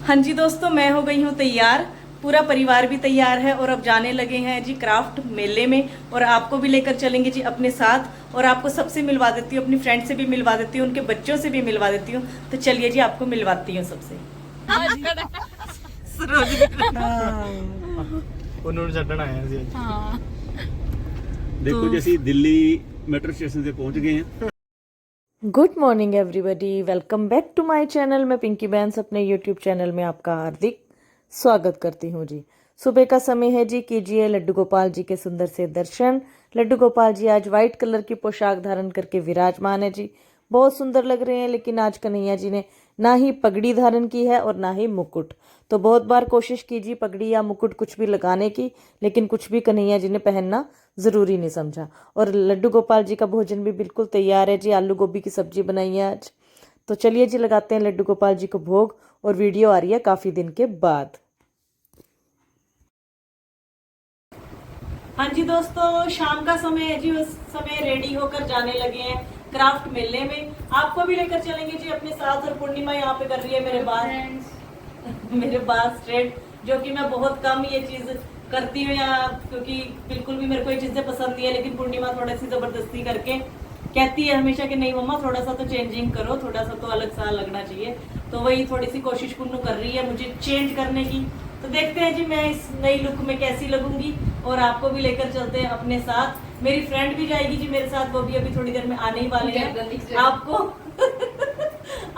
हाँ जी दोस्तों, मैं हो गई हूँ तैयार। पूरा परिवार भी तैयार है और अब जाने लगे हैं जी क्राफ्ट मेले में। और आपको भी लेकर चलेंगे जी अपने साथ। और आपको सबसे मिलवा देती हूँ, अपनी फ्रेंड से भी मिलवा देती हूँ, उनके बच्चों से भी मिलवा देती हूँ। तो चलिए जी, आपको मिलवाती हूँ सबसे। देखो जैसे दिल्ली मेट्रो स्टेशन से पहुंच गए हैं। Good morning everybody, welcome back to my channel. मैं पिंकी बैंस अपने यूट्यूब चैनल में आपका हार्दिक स्वागत करती हूँ जी। सुबह का समय है जी, कीजिए लड्डू गोपाल जी के सुंदर से दर्शन। लड्डू गोपाल जी आज व्हाइट कलर की पोशाक धारण करके विराजमान है जी। बहुत सुंदर लग रहे हैं, लेकिन आज कन्हैया जी ने ना ही पगड़ी धारण की है और ना ही मुकुट। तो बहुत बार कोशिश कीजिए पगड़ी या मुकुट कुछ भी लगाने की, लेकिन कुछ भी कन्हैया जी ने पहनना ज़रूरी नहीं समझा। और लड्डू गोपाल जी का भोजन भी बिल्कुल तैयार है जी। आलू गोभी की सब्जी बनाई है आज। तो चलिए जी, लगाते हैं लड्डू गोपाल जी को भोग। और वीडियो आ रही है काफ़ी दिन के बाद। हाँ जी दोस्तों, शाम का समय है जी। उस समय रेडी होकर जाने लगे हैं क्राफ्ट मेले में। आपको भी लेकर चलेंगे जी अपने साथ। और पूर्णिमा यहाँ पे कर रही है मेरे बाल मेरे बाल स्ट्रेट, जो कि मैं बहुत कम ये चीज करती हूँ, या क्योंकि बिल्कुल भी मेरे को ये चीजें पसंद नहीं है। लेकिन पूर्णिमा थोड़ी सी जबरदस्ती करके कहती है हमेशा कि नहीं मम्मा, थोड़ा सा तो चेंजिंग करो, थोड़ा सा तो अलग सा लगना चाहिए। तो वही थोड़ी सी कोशिश पुन्नू कर रही है मुझे चेंज करने की। तो देखते हैं जी मैं इस नई लुक में कैसी लगूंगी। और आपको भी लेकर चलते हैं अपने साथ। मेरी फ्रेंड भी जाएगी जी मेरे साथ, वो भी अभी थोड़ी देर में आने ही वाले हैं। आपको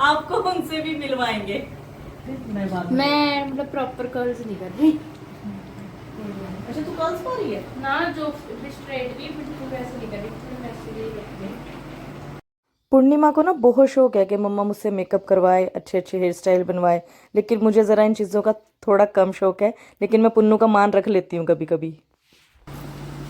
आपको उनसे भी मिलवाएंगे। मैं मतलब प्रॉपर कर्ल्स नहीं कर रही। अच्छा, तू कर्ल्स पा रही है ना, जो स्ट्रेट भी बिल्कुल वैसे नहीं कर रही, फिर वैसे ही रख रही। पूर्णिमा को ना बहुत शौक है कि मम्मा मुझसे मेकअप करवाए, अच्छे अच्छे हेयर स्टाइल बनवाए। लेकिन मुझे ज़रा इन चीज़ों का थोड़ा कम शौक है। लेकिन मैं पुन्नू का मान रख लेती हूँ कभी कभी।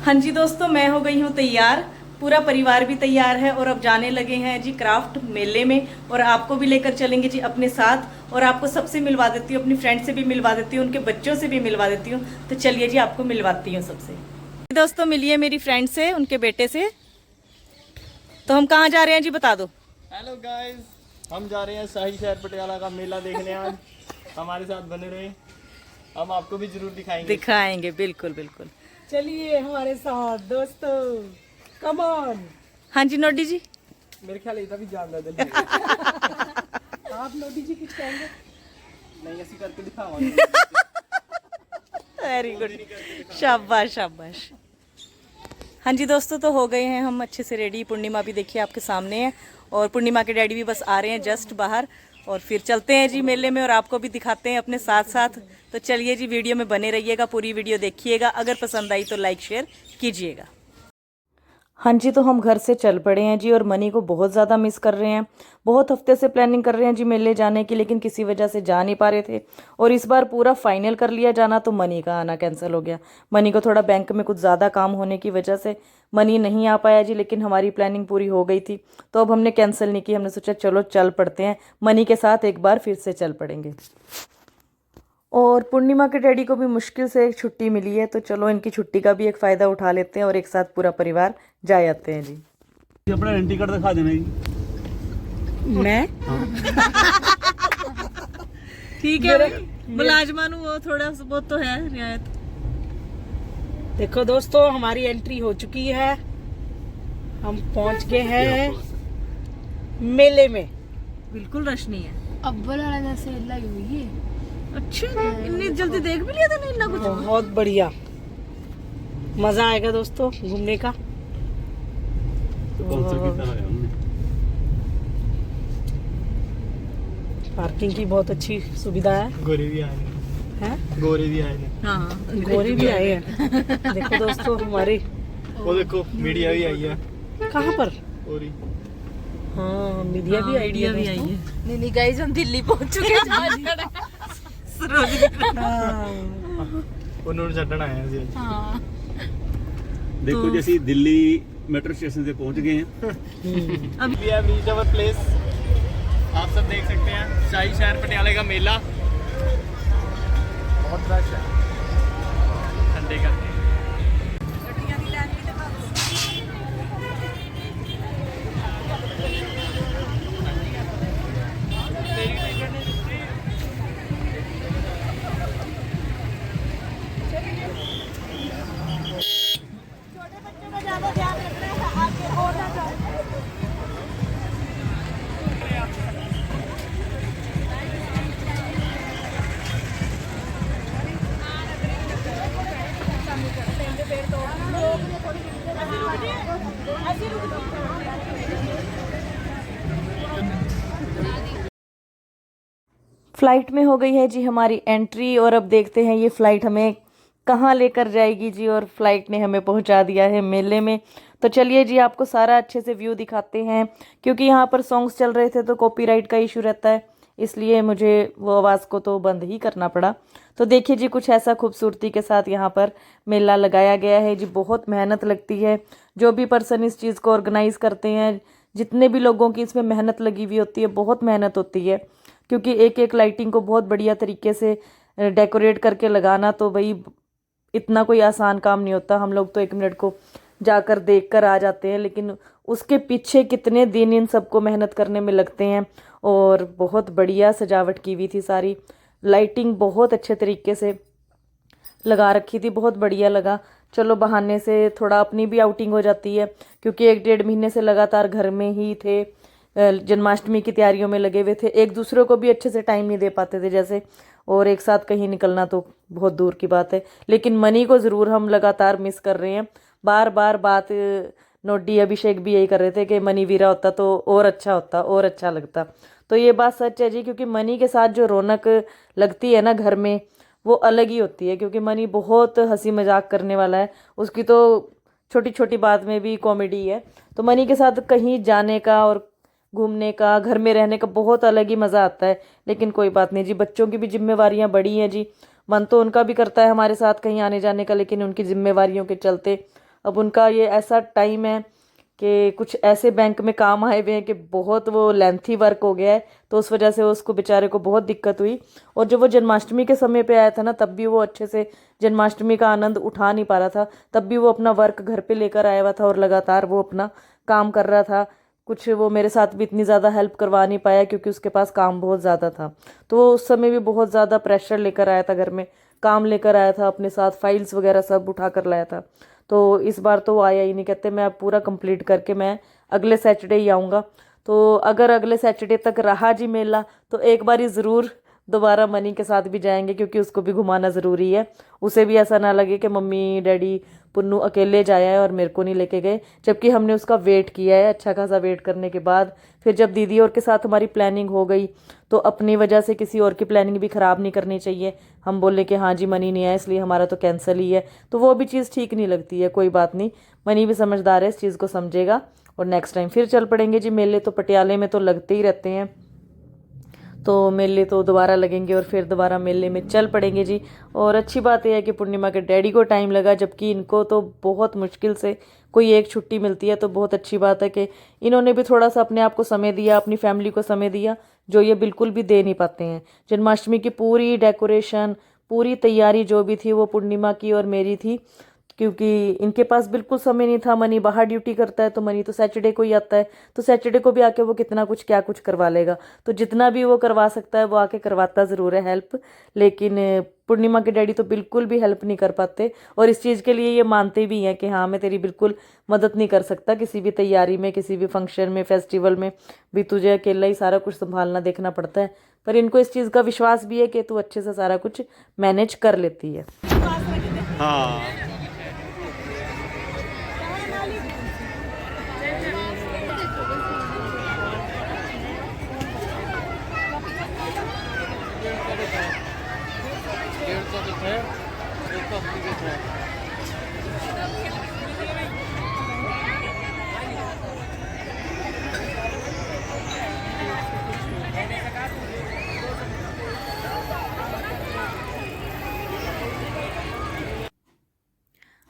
हाँ जी दोस्तों, मैं हो गई हूँ तैयार। पूरा परिवार भी तैयार है और अब जाने लगे हैं जी क्राफ्ट मेले में। और आपको भी लेकर चलेंगे जी अपने साथ। और आपको सबसे मिलवा देती हूँ, अपनी फ्रेंड से भी मिलवा देती हूँ, उनके बच्चों से भी मिलवा देती हूँ। तो चलिए जी, आपको मिलवाती हूँ सबसे। दोस्तों मिलिए मेरी फ्रेंड से, उनके बेटे से। तो हम कहाँ जा रहे हैं जी, बता दो। हेलो गाइस, हम जा रहे हैं शाही शहर पटियाला का मेला देखने। आज हमारे साथ बने रहे, हम आपको भी जरूर दिखाएंगे, बिल्कुल बिल्कुल। चलिए हमारे साथ दोस्तों, कम ऑन। हाँ जी नोडी जी। मेरे ख्याल इतना भी जान दे आप नोटी जी कुछ कहेंगे? नहीं, ऐसी करके दिखावांगे। वेरी गुड, शाबाश शाबाश। हाँ जी दोस्तों, तो हो गए हैं हम अच्छे से रेडी। पूर्णिमा भी देखिए आपके सामने है। और पूर्णिमा के डैडी भी बस आ रहे हैं जस्ट बाहर। और फिर चलते हैं जी मेले में और आपको भी दिखाते हैं अपने साथ साथ। तो चलिए जी, वीडियो में बने रहिएगा, पूरी वीडियो देखिएगा। अगर पसंद आई तो लाइक शेयर कीजिएगा। हाँ जी, तो हम घर से चल पड़े हैं जी। और मनी को बहुत ज़्यादा मिस कर रहे हैं। बहुत हफ्ते से प्लानिंग कर रहे हैं जी मेले जाने की, लेकिन किसी वजह से जा नहीं पा रहे थे। और इस बार पूरा फाइनल कर लिया जाना, तो मनी का आना कैंसिल हो गया। मनी को थोड़ा बैंक में कुछ ज़्यादा काम होने की वजह से मनी नहीं आ पाया जी। लेकिन हमारी प्लानिंग पूरी हो गई थी, तो अब हमने कैंसिल नहीं की। हमने सोचा चलो चल पड़ते हैं, मनी के साथ एक बार फिर से चल पड़ेंगे। और पूर्णिमा के डैडी को भी मुश्किल से एक छुट्टी मिली है, तो चलो इनकी छुट्टी का भी एक फ़ायदा उठा लेते हैं और एक साथ पूरा परिवार जा आते हैं जी। अपना एंटी कार्ड दिखा देना जी। मैं ठीक है, मुलाजमान हूँ, वो थोड़ा बहुत तो है रियायत। देखो दोस्तों, हमारी एंट्री हो चुकी है। हम पहुंच गए हैं मेले में। बिल्कुल रश नहीं है। अव्वल वाला जैसे लगी हुई है। अच्छा, इतनी जल्दी देख भी लिया था नहीं इतना कुछ। बहुत बढ़िया, मजा आएगा दोस्तों घूमने का। पार्किंग की बहुत अच्छी सुविधा है। गोरे भी आए हैं? गोरे भी आए हाँ, गोरी भी आए हैं। देखो दोस्तों हमारे, वो देखो मीडिया भी आई है। कहाँ पर? और हाँ, मीडिया भी आइडिया भी आई है। नहीं गाइस, हम दिल्ली पहुंच चुके हैं। उन्होंने चढ़ना आया जी। हाँ, देखो जैसे दिल्ली मेट्रो स्टेशन से पहुंच गए हैं। अभी हम रीच अवर प्लेस। आप सब देख सकते हैं शाही शहर पटियाला का मेला। बहुत रश है, ठंडे करके। फ़्लाइट में हो गई है जी हमारी एंट्री और अब देखते हैं ये फ़्लाइट हमें कहाँ लेकर जाएगी जी। और फ्लाइट ने हमें पहुँचा दिया है मेले में। तो चलिए जी आपको सारा अच्छे से व्यू दिखाते हैं, क्योंकि यहाँ पर सॉन्ग्स चल रहे थे तो कॉपीराइट का इशू रहता है, इसलिए मुझे वो आवाज़ को तो बंद ही करना पड़ा। तो देखिए जी कुछ ऐसा खूबसूरती के साथ यहाँ पर मेला लगाया गया है जी। बहुत मेहनत लगती है, जो भी पर्सन इस चीज़ को ऑर्गेनाइज़ करते हैं, जितने भी लोगों की इसमें मेहनत लगी हुई होती है, बहुत मेहनत होती है, क्योंकि एक एक लाइटिंग को बहुत बढ़िया तरीके से डेकोरेट करके लगाना तो भाई इतना कोई आसान काम नहीं होता। हम लोग तो 1 मिनट को जाकर देख कर आ जाते हैं, लेकिन उसके पीछे कितने दिन इन सबको मेहनत करने में लगते हैं। और बहुत बढ़िया सजावट की हुई थी, सारी लाइटिंग बहुत अच्छे तरीके से लगा रखी थी, बहुत बढ़िया लगा। चलो बहाने से थोड़ा अपनी भी आउटिंग हो जाती है, क्योंकि 1-1.5 महीने से लगातार घर में ही थे, जन्माष्टमी की तैयारियों में लगे हुए थे, एक दूसरे को भी अच्छे से टाइम नहीं दे पाते थे जैसे, और एक साथ कहीं निकलना तो बहुत दूर की बात है। लेकिन मनी को ज़रूर हम लगातार मिस कर रहे हैं। बार बार बात नोडी अभिषेक भी यही कर रहे थे कि मनी वीरा होता तो और अच्छा होता, और अच्छा लगता। तो ये बात सच है जी, क्योंकि मनी के साथ जो रौनक लगती है ना घर में, वो अलग ही होती है। क्योंकि मनी बहुत हंसी मजाक करने वाला है, उसकी तो छोटी छोटी बात में भी कॉमेडी है। तो मनी के साथ कहीं जाने का और घूमने का, घर में रहने का बहुत अलग ही मज़ा आता है। लेकिन कोई बात नहीं जी, बच्चों की भी जिम्मेवारियां बड़ी हैं जी। मन तो उनका भी करता है हमारे साथ कहीं आने जाने का, लेकिन उनकी जिम्मेवारियों के चलते अब उनका ये ऐसा टाइम है कि कुछ ऐसे बैंक में काम आए हुए हैं कि बहुत वो लेंथी वर्क हो गया है, तो उस वजह से उसको बेचारे को बहुत दिक्कत हुई। और जब वो जन्माष्टमी के समय पे आया था ना, तब भी वो अच्छे से जन्माष्टमी का आनंद उठा नहीं पा रहा था। तब भी वो अपना वर्क घर पे लेकर आया हुआ था और लगातार वो अपना काम कर रहा था। कुछ वो मेरे साथ भी इतनी ज़्यादा हेल्प करवा नहीं पाया, क्योंकि उसके पास काम बहुत ज़्यादा था। तो वो उस समय भी बहुत ज़्यादा प्रेशर लेकर आया था, घर में काम लेकर आया था, अपने साथ फाइल्स वगैरह सब उठा कर लाया था। तो इस बार तो वो आया ही नहीं, कहते मैं अब पूरा कंप्लीट करके मैं अगले सैटरडे ही आऊँगा। तो अगर अगले सैटरडे तक रहा जी मेला, तो एक बार ही ज़रूर दोबारा मनी के साथ भी जाएंगे, क्योंकि उसको भी घुमाना ज़रूरी है। उसे भी ऐसा ना लगे कि मम्मी डैडी पुन्नू अकेले जाया है और मेरे को नहीं लेके गए, जबकि हमने उसका वेट किया है। अच्छा खासा वेट करने के बाद फिर जब दीदी और के साथ हमारी प्लानिंग हो गई, तो अपनी वजह से किसी और की प्लानिंग भी ख़राब नहीं करनी चाहिए। हम बोले कि हाँ जी मनी नहीं आया इसलिए हमारा तो कैंसिल ही है, तो वो भी चीज़ ठीक नहीं लगती है। कोई बात नहीं, मनी भी समझदार है, इस चीज़ को समझेगा और नेक्स्ट टाइम फिर चल पड़ेंगे जी। मेले तो पटियाले में तो लगते ही रहते हैं, तो मेले तो दोबारा लगेंगे और फिर दोबारा मेले में चल पड़ेंगे जी। और अच्छी बात यह है कि पूर्णिमा के डैडी को टाइम लगा, जबकि इनको तो बहुत मुश्किल से कोई एक छुट्टी मिलती है। तो बहुत अच्छी बात है कि इन्होंने भी थोड़ा सा अपने आप को समय दिया, अपनी फैमिली को समय दिया, जो ये बिल्कुल भी दे नहीं पाते हैं। जन्माष्टमी की पूरी डेकोरेशन, पूरी तैयारी जो भी थी वो पूर्णिमा की और मेरी थी, क्योंकि इनके पास बिल्कुल समय नहीं था। मनी बाहर ड्यूटी करता है, तो मनी तो सैटरडे को ही आता है, तो सैटरडे को भी आके वो कितना कुछ क्या कुछ करवा लेगा। तो जितना भी वो करवा सकता है वो आके करवाता ज़रूर है हेल्प, लेकिन पूर्णिमा के डैडी तो बिल्कुल भी हेल्प नहीं कर पाते। और इस चीज़ के लिए ये मानते भी हैं कि हाँ मैं तेरी बिल्कुल मदद नहीं कर सकता किसी भी तैयारी में, किसी भी फंक्शन में, फेस्टिवल में भी तुझे अकेला ही सारा कुछ संभालना देखना पड़ता है। पर इनको इस चीज़ का विश्वास भी है कि तू अच्छे से सारा कुछ मैनेज कर लेती है। हाँ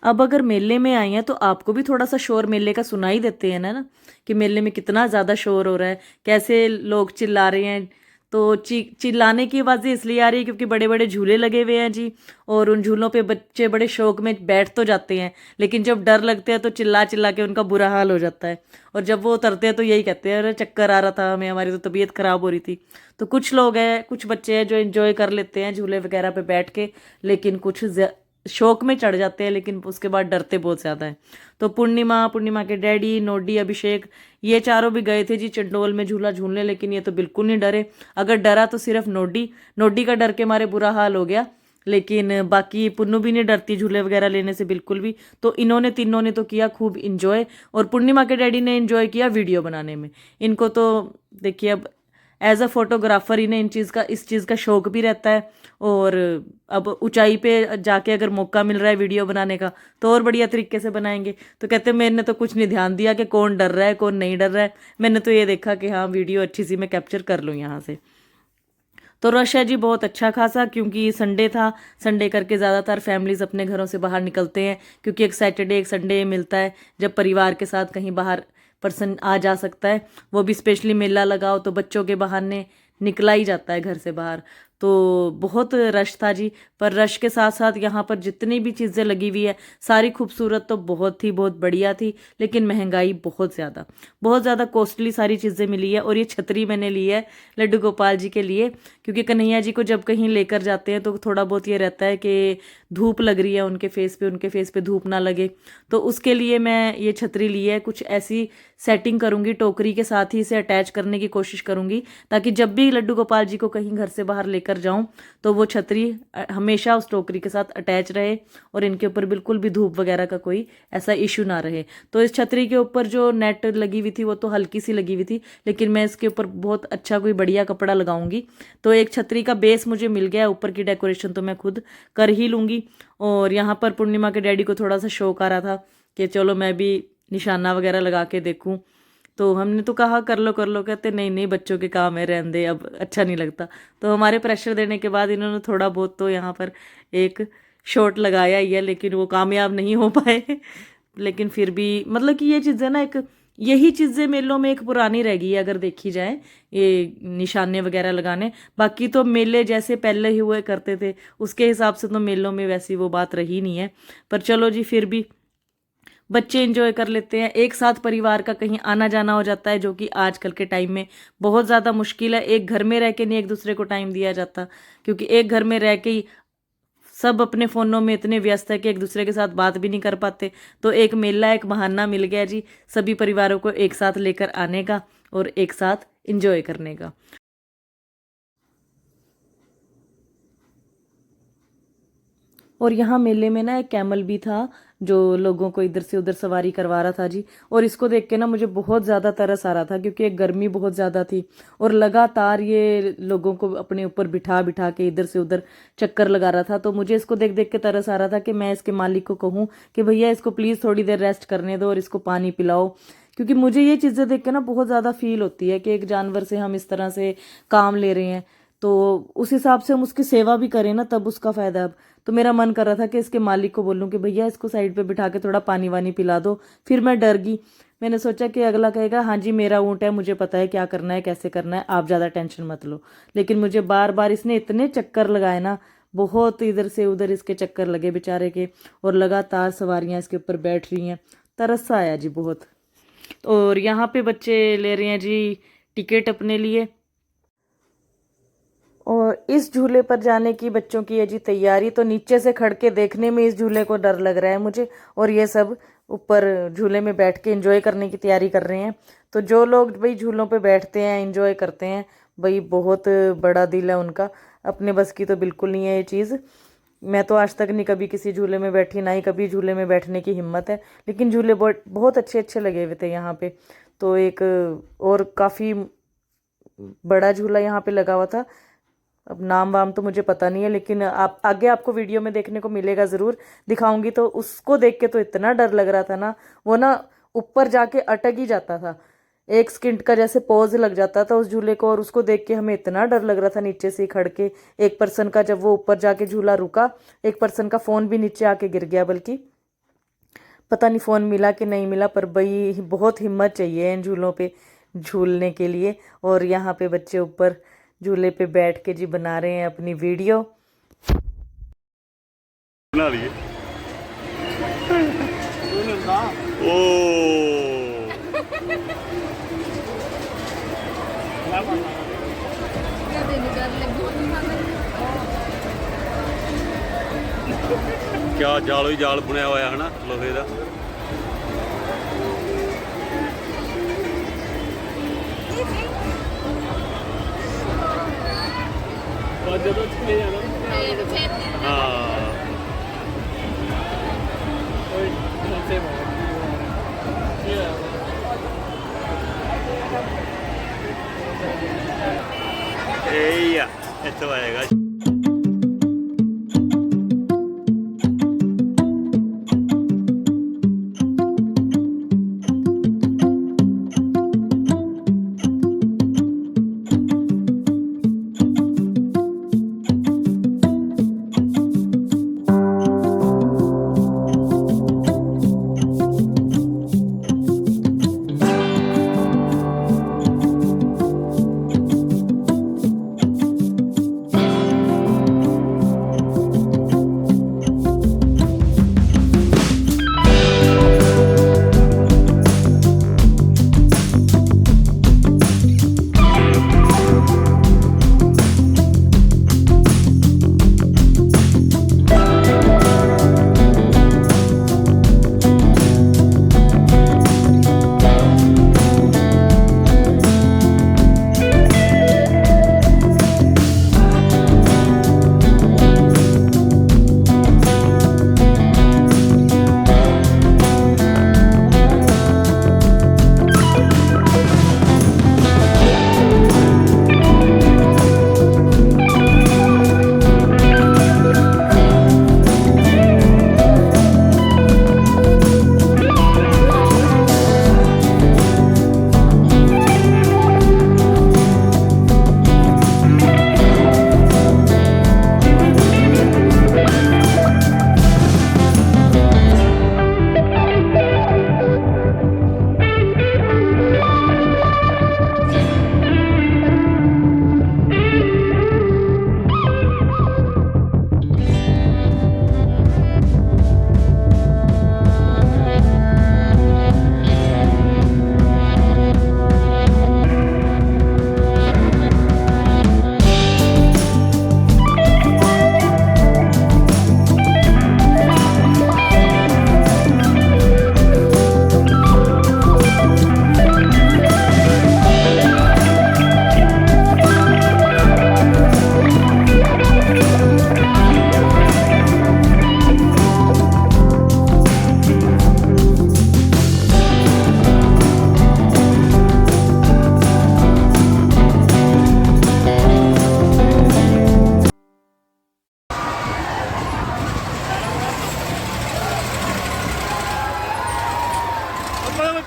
अब अगर मेले में आई हैं तो आपको भी थोड़ा सा शोर मेले का सुनाई देते हैं ना कि मेले में कितना ज़्यादा शोर हो रहा है, कैसे लोग चिल्ला रहे हैं। तो चिल्लाने की आवाज़ें इसलिए आ रही है क्योंकि बड़े बड़े झूले लगे हुए हैं जी, और उन झूलों पे बच्चे बड़े शौक में बैठ तो जाते हैं, लेकिन जब डर लगते हैं तो चिल्ला चिल्ला के उनका बुरा हाल हो जाता है। और जब वो उतरते हैं तो यही कहते हैं अरे चक्कर आ रहा था हमें, हमारी तो तबीयत ख़राब हो रही थी। तो कुछ लोग हैं, कुछ बच्चे हैं जो एंजॉय कर लेते हैं झूले वगैरह पे बैठ के, लेकिन कुछ शौक में चढ़ जाते हैं, लेकिन उसके बाद डरते बहुत ज़्यादा है। तो पूर्णिमा के डैडी, नोडी, अभिषेक, ये चारों भी गए थे जी चंडोल में झूला झूलने, लेकिन ये तो बिल्कुल नहीं डरे। अगर डरा तो सिर्फ नोडी का डर के मारे बुरा हाल हो गया, लेकिन बाकी पुन्नू भी नहीं डरती झूले वगैरह लेने से बिल्कुल भी। तो इन्होंने तीनों ने तो किया खूब इंजॉय, और पूर्णिमा के डैडी ने इंजॉय किया वीडियो बनाने में। इनको तो देखिए अब एज अ फोटोग्राफर इन्हें इस चीज़ का शौक भी रहता है। और अब ऊंचाई पे जाके अगर मौका मिल रहा है वीडियो बनाने का तो और बढ़िया तरीके से बनाएंगे। तो कहते हैं मैंने तो कुछ नहीं ध्यान दिया कि कौन डर रहा है कौन नहीं डर रहा है, मैंने तो ये देखा कि हाँ वीडियो अच्छी सी मैं कैप्चर कर लूँ यहाँ से। तो रश है जी बहुत अच्छा खासा, क्योंकि संडे था। संडे करके ज़्यादातर फैमिलीज़ अपने घरों से बाहर निकलते हैं, क्योंकि एक सैटरडे एक संडे मिलता है जब परिवार के साथ कहीं बाहर पर्सन आ जा सकता है, वो भी स्पेशली मेला लगाओ तो बच्चों के बहाने निकला ही जाता है घर से बाहर। तो बहुत रश था जी, पर रश के साथ साथ यहाँ पर जितनी भी चीज़ें लगी हुई है सारी खूबसूरत तो बहुत बढ़िया थी, लेकिन महंगाई बहुत ज़्यादा कॉस्टली सारी चीज़ें मिली है। और ये छतरी मैंने ली है लड्डू गोपाल जी के लिए, क्योंकि कन्हैया जी को जब कहीं लेकर जाते हैं तो थोड़ा बहुत ये रहता है कि धूप लग रही है उनके फेस पे धूप ना लगे, तो उसके लिए मैं ये छतरी ली है। कुछ ऐसी सेटिंग करूँगी, टोकरी के साथ ही इसे अटैच करने की कोशिश करूँगी, ताकि जब भी लड्डू गोपाल जी को कहीं घर से बाहर लेकर जाऊं तो वो छतरी हमेशा उस टोकरी के साथ अटैच रहे और इनके ऊपर बिल्कुल भी धूप वगैरह का कोई ऐसा इशू ना रहे। तो इस छतरी के ऊपर जो नेट लगी हुई थी वो तो हल्की सी लगी हुई थी, लेकिन मैं इसके ऊपर बहुत अच्छा कोई बढ़िया कपड़ा लगाऊंगी। तो एक छतरी का बेस मुझे मिल गया, ऊपर की डेकोरेशन तो मैं खुद कर ही लूँगी। और यहाँ पर पूर्णिमा के डैडी को थोड़ा सा शौक आ रहा था कि चलो मैं भी निशाना वगैरह लगा के देखूं, तो हमने तो कहा कर लो, कहते नहीं बच्चों के काम है रहने दे, अब अच्छा नहीं लगता। तो हमारे प्रेशर देने के बाद इन्होंने थोड़ा बहुत तो यहाँ पर एक शॉट लगाया ही है, लेकिन वो कामयाब नहीं हो पाए। लेकिन फिर भी मतलब कि ये चीज़ें ना, एक यही चीज़ें मेलों में एक पुरानी रह गई है अगर देखी जाए, ये निशाने वगैरह लगाने। बाकी तो मेले जैसे पहले ही हुए करते थे उसके हिसाब से तो मेलों में वैसी वो बात रही नहीं है। पर चलो जी, फिर भी बच्चे एंजॉय कर लेते हैं। एक साथ परिवार का कहीं आना जाना हो जाता है, जो कि आजकल के टाइम में बहुत ज़्यादा मुश्किल है। एक घर में रह के नहीं एक दूसरे को टाइम दिया जाता, क्योंकि एक घर में रह के ही सब अपने फ़ोनों में इतने व्यस्त है कि एक दूसरे के साथ बात भी नहीं कर पाते। तो एक मेला, एक बहाना मिल गया जी सभी परिवारों को एक साथ लेकर आने का और एक साथ एंजॉय करने का। और यहाँ मेले में ना एक कैमल भी था जो लोगों को इधर से उधर सवारी करवा रहा था जी। और इसको देख के ना मुझे बहुत ज़्यादा तरस आ रहा था, क्योंकि एक गर्मी बहुत ज़्यादा थी और लगातार ये लोगों को अपने ऊपर बिठा बिठा के इधर से उधर चक्कर लगा रहा था। तो मुझे इसको देख देख के तरस आ रहा था कि मैं इसके मालिक को कहूँ कि भैया इसको प्लीज़ थोड़ी देर रेस्ट करने दो और इसको पानी पिलाओ, क्योंकि मुझे ये चीज़ें देख के ना बहुत ज़्यादा फील होती है कि एक जानवर से हम इस तरह से काम ले रहे हैं, तो उस हिसाब से हम उसकी सेवा भी करें ना, तब उसका फ़ायदा। अब तो मेरा मन कर रहा था कि इसके मालिक को बोलूं कि भैया इसको साइड पे बिठा के थोड़ा पानी वानी पिला दो। फिर मैं डर गई, मैंने सोचा कि अगला कहेगा हाँ जी मेरा ऊँट है, मुझे पता है क्या करना है कैसे करना है, आप ज़्यादा टेंशन मत लो। लेकिन मुझे बार बार इसने इतने चक्कर लगाए ना, बहुत इधर से उधर इसके चक्कर लगे बेचारे के, और लगातार सवारियाँ इसके ऊपर बैठ रही हैं, तरस आया जी बहुत। और यहाँ पे बच्चे ले रहे हैं जी टिकट अपने लिए, और इस झूले पर जाने की बच्चों की है जी तैयारी। तो नीचे से खड़ के देखने में इस झूले को डर लग रहा है मुझे, और ये सब ऊपर झूले में बैठ के एंजॉय करने की तैयारी कर रहे हैं। तो जो लोग भाई झूलों पे बैठते हैं एंजॉय करते हैं, भाई बहुत बड़ा दिल है उनका, अपने बस की तो बिल्कुल नहीं है ये चीज़। मैं तो आज तक नहीं कभी किसी झूले में बैठी, ना ही कभी झूले में बैठने की हिम्मत है, लेकिन झूले बहुत अच्छे अच्छे लगे हुए थे यहाँ पे। तो एक और काफ़ी बड़ा झूला यहाँ पे लगा हुआ था, अब नाम वाम तो मुझे पता नहीं है, लेकिन आप आगे आपको वीडियो में देखने को मिलेगा, ज़रूर दिखाऊंगी। तो उसको देख के तो इतना डर लग रहा था ना, वो ना ऊपर जाके अटक ही जाता था, एक सेकंड का जैसे पॉज लग जाता था उस झूले को। और उसको देख के हमें इतना डर लग रहा था नीचे से खड़ के। एक पर्सन का जब वो ऊपर जाके झूला रुका, एक पर्सन का फ़ोन भी नीचे आके गिर गया, बल्कि पता नहीं फ़ोन मिला कि नहीं मिला। पर भाई बहुत हिम्मत चाहिए इन झूलों पे झूलने के लिए। और यहाँ पे बच्चे ऊपर झूले पे बैठ के जी बना रहे हैं अपनी वीडियो। बना लिए ओ क्या जाल ही जाल बुनिया हुआ है ना लोहे का। हाँ ਇਹ ਆ ਇੱਥੋਂ ਆਏਗਾ।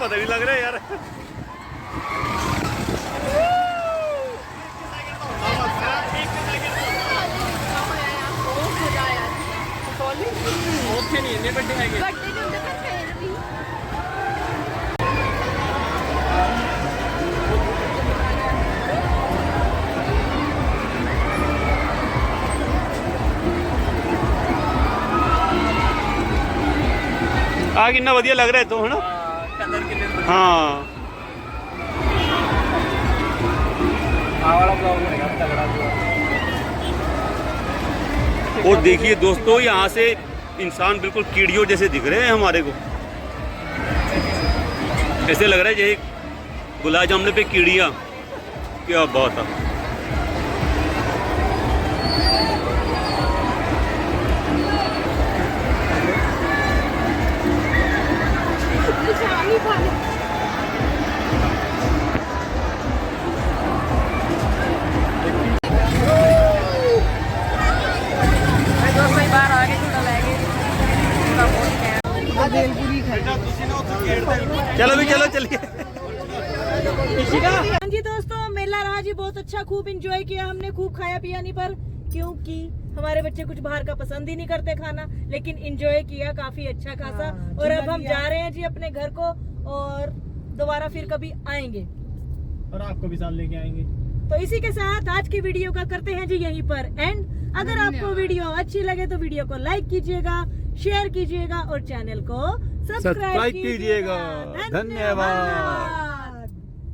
पता नहीं लग रहा है यार। आ कितना वधिया लग रहा है तो है ना कलर कितने हाँ वाला ब्लॉग रहेगा तगड़ा। और देखिए दोस्तों यहाँ से इंसान बिल्कुल कीड़ियों जैसे दिख रहे हैं हमारे को। ऐसे लग रहा है जैसे गुलाब जामुन पे कीड़ियाँ। क्या बात है। चलो भी चलो चलिए। हाँ जी दोस्तों, मेला रहा जी बहुत अच्छा, खूब एंजॉय किया हमने, खूब खाया पिया नहीं, पर क्योंकि हमारे बच्चे कुछ बाहर का पसंद ही नहीं करते खाना, लेकिन एंजॉय किया काफी अच्छा खासा। और अब हम जा रहे हैं जी अपने घर को, और दोबारा फिर कभी आएंगे और आपको भी साथ लेके आएंगे। तो इसी के साथ आज की वीडियो का करते हैं जी यहीं पर एंड। अगर आपको वीडियो अच्छी लगे तो वीडियो को लाइक कीजिएगा, शेयर कीजिएगा और चैनल को सब्सक्राइब कीजिएगा। धन्यवाद।